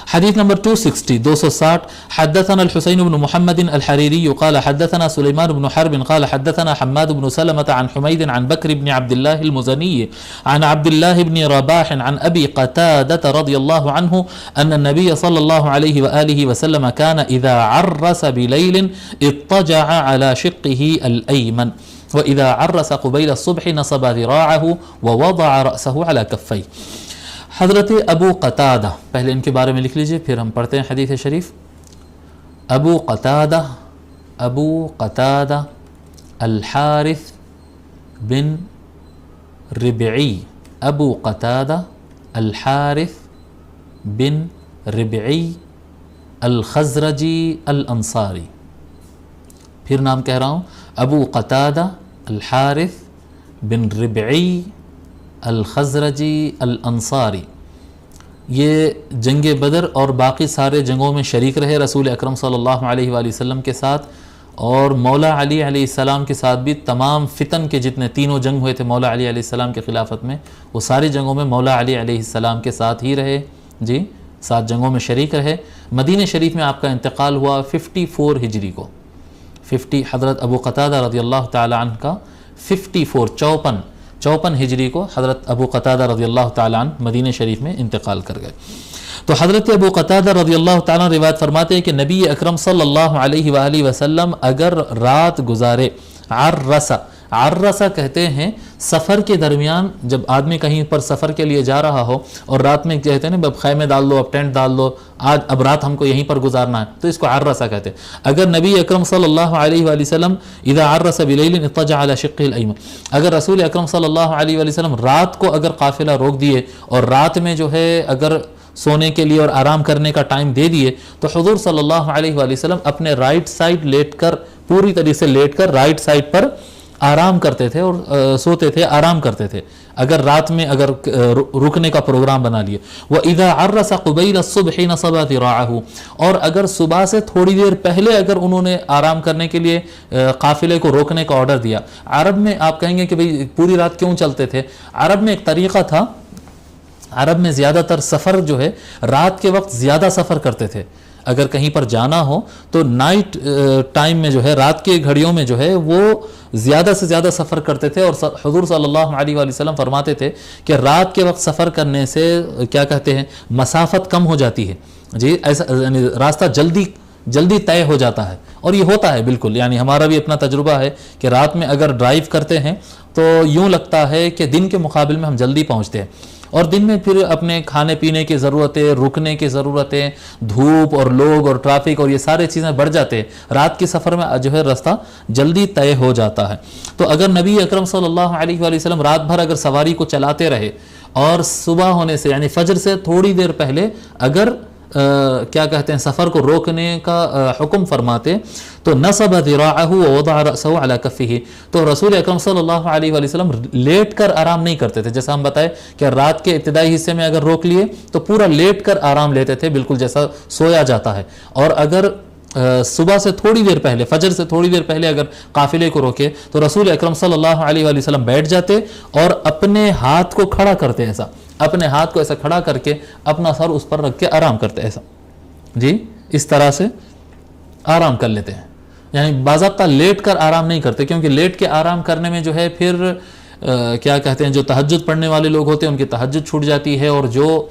حديث نمبر 260 حدثنا الحسين بن محمد الحريري قال حدثنا سليمان بن حرب قال حدثنا حماد بن سلمة عن حميد عن بكر بن عبد الله المزني عن عبد الله بن رباح عن أبي قتادة رضي الله عنه أن النبي صلى الله عليه وآله وسلم كان إذا عرس بليل اضطجع على شقه الأيمن وإذا عرس قبيل الصبح نصب ذراعه ووضع رأسه على كفيه. حضرت ابو قتادہ، پہلے ان کے بارے میں لکھ لیجئے پھر ہم پڑھتے ہیں حدیث شریف. ابو قتادہ الحارث بن ربعی، ابو قتادہ الحارث بن ربعی الخزرجی الانصاری. پھر نام کہہ رہا ہوں، ابو قتادہ الحارث بن ربعی الخزرجی الانصاری. یہ جنگ بدر اور باقی سارے جنگوں میں شریک رہے رسول اکرم صلی اللہ علیہ وآلہ وسلم کے ساتھ، اور مولا علی علیہ السلام کے ساتھ بھی تمام فتن کے جتنے تینوں جنگ ہوئے تھے مولا علی علیہ السلام کی خلافت میں، وہ ساری جنگوں میں مولا علی علیہ السلام کے ساتھ ہی رہے. جی 7 جنگوں میں شریک رہے. مدینہ شریف میں آپ کا انتقال ہوا 54 ہجری کو. حضرت ابو قتادہ رضی اللہ تعالی عنہ کا 54 ہجری کو حضرت ابو قتادہ رضی اللہ تعالیٰ عنہ مدینہ شریف میں انتقال کر گئے. تو حضرت ابو قتادہ رضی اللہ تعالیٰ عنہ روایت فرماتے ہیں کہ نبی اکرم صلی اللہ علیہ وآلہ وسلم اگر رات گزارے، عرسہ کہتے ہیں سفر کے درمیان جب آدمی کہیں پر سفر کے لیے جا رہا ہو اور رات میں کہتے ہیں نا اب خیمے ڈال دو، اب ٹینٹ ڈال دو، آج اب رات ہم کو یہیں پر گزارنا ہے، تو اس کو عرسہ کہتے ہیں. اگر نبی اکرم صلی اللہ علیہ وآلہ وسلم اذا عرس بلیل اضطجع على شقه الایمن، اگر رسول اکرم صلی اللہ علیہ وآلہ وسلم رات کو اگر قافلہ روک دیے اور رات میں جو ہے اگر سونے کے لیے اور آرام کرنے کا ٹائم دے دیے، تو حضور صلی اللہ علیہ وآلہ وسلم اپنے رائٹ سائڈ لیٹ کر، پوری طریقے سے لیٹ کر رائٹ سائڈ پر آرام کرتے تھے اور سوتے تھے، آرام کرتے تھے اگر رات میں اگر رکنے کا پروگرام بنا لیے. وَإِذَا عَرَّسَ قُبَيْلَ الصُّبْحِ نَصَبَ ذِرَاعَهُ، اور اگر صبح سے تھوڑی دیر پہلے اگر انہوں نے آرام کرنے کے لیے قافلے کو روکنے کا آرڈر دیا. عرب میں آپ کہیں گے کہ بھئی پوری رات کیوں چلتے تھے؟ عرب میں ایک طریقہ تھا، عرب میں زیادہ تر سفر جو ہے رات کے وقت زیادہ سفر کرتے تھے. اگر کہیں پر جانا ہو تو نائٹ ٹائم میں جو ہے رات کے گھڑیوں میں جو ہے وہ زیادہ سے زیادہ سفر کرتے تھے. اور حضور صلی اللہ علیہ وآلہ وسلم فرماتے تھے کہ رات کے وقت سفر کرنے سے کیا کہتے ہیں مسافت کم ہو جاتی ہے. جی ایسا یعنی راستہ جلدی طے ہو جاتا ہے، اور یہ ہوتا ہے بالکل. یعنی ہمارا بھی اپنا تجربہ ہے کہ رات میں اگر ڈرائیو کرتے ہیں تو یوں لگتا ہے کہ دن کے مقابل میں ہم جلدی پہنچتے ہیں. اور دن میں پھر اپنے کھانے پینے کی ضرورتیں، رکنے کی ضرورتیں، دھوپ اور لوگ اور ٹریفک اور یہ سارے چیزیں بڑھ جاتے ہیں. رات کے سفر میں جو ہے راستہ جلدی طے ہو جاتا ہے. تو اگر نبی اکرم صلی اللہ علیہ وآلہ وسلم رات بھر اگر سواری کو چلاتے رہے اور صبح ہونے سے یعنی فجر سے تھوڑی دیر پہلے اگر کیا کہتے ہیں سفر کو روکنے کا حکم فرماتے تو نصب ذراعه ووضع رأسه على كفه، تو رسول اکرم صلی اللہ علیہ وآلہ وسلم لیٹ کر آرام نہیں کرتے تھے. جیسا ہم بتائے کہ رات کے ابتدائی حصے میں اگر روک لیے تو پورا لیٹ کر آرام لیتے تھے، بالکل جیسا سویا جاتا ہے. اور اگر صبح سے تھوڑی دیر پہلے، فجر سے تھوڑی دیر پہلے اگر قافلے کو روکے تو رسول اکرم صلی اللہ علیہ وآلہ وسلم بیٹھ جاتے اور اپنے ہاتھ کو کھڑا کرتے، ایسا اپنے ہاتھ کو ایسا کھڑا کر کے اپنا سر اس پر رکھ کے آرام کرتے ایسا. جی اس طرح سے آرام کر لیتے ہیں. یعنی باضابطہ لیٹ کر آرام نہیں کرتے، کیونکہ لیٹ کے آرام کرنے میں جو ہے پھر کیا کہتے ہیں جو تہجد پڑھنے والے لوگ ہوتے ہیں ان کی تہجد چھوٹ جاتی ہے، اور جو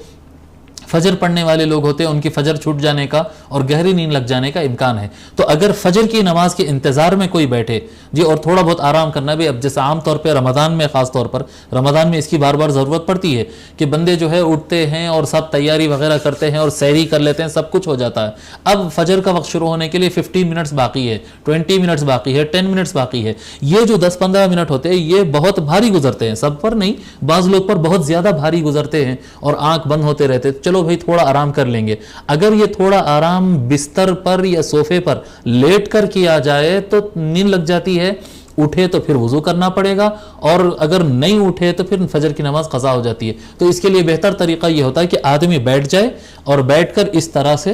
فجر پڑھنے والے لوگ ہوتے ہیں ان کی فجر چھوٹ جانے کا اور گہری نیند لگ جانے کا امکان ہے. تو اگر فجر کی نماز کے انتظار میں کوئی بیٹھے جی اور تھوڑا بہت آرام کرنا بھی، اب جیسے عام طور پہ رمضان میں، خاص طور پر رمضان میں اس کی بار بار ضرورت پڑتی ہے کہ بندے جو ہے اٹھتے ہیں اور سب تیاری وغیرہ کرتے ہیں اور سحری کر لیتے ہیں، سب کچھ ہو جاتا ہے. اب فجر کا وقت شروع ہونے کے لیے 15 منٹس باقی ہے، 20 منٹس باقی ہے، 10 منٹس باقی ہے. یہ جو 10-15 منٹ ہوتے ہیں یہ بہت بھاری گزرتے ہیں، سب پر نہیں، بعض لوگ پر بہت زیادہ بھاری گزرتے ہیں اور آنکھ بند ہوتے رہتے. چلو بھائی تھوڑا آرام کر لیں گے. اگر یہ تھوڑا آرام بستر پر یا صوفے پر لیٹ کر کیا جائے تو نیند لگ جاتی ہے، اٹھے تو پھر وضو کرنا پڑے گا، اور اگر نہیں اٹھے تو پھر فجر کی نماز قضا ہو جاتی ہے. تو اس کے لیے بہتر طریقہ یہ ہوتا ہے کہ آدمی بیٹھ جائے اور بیٹھ کر اس طرح سے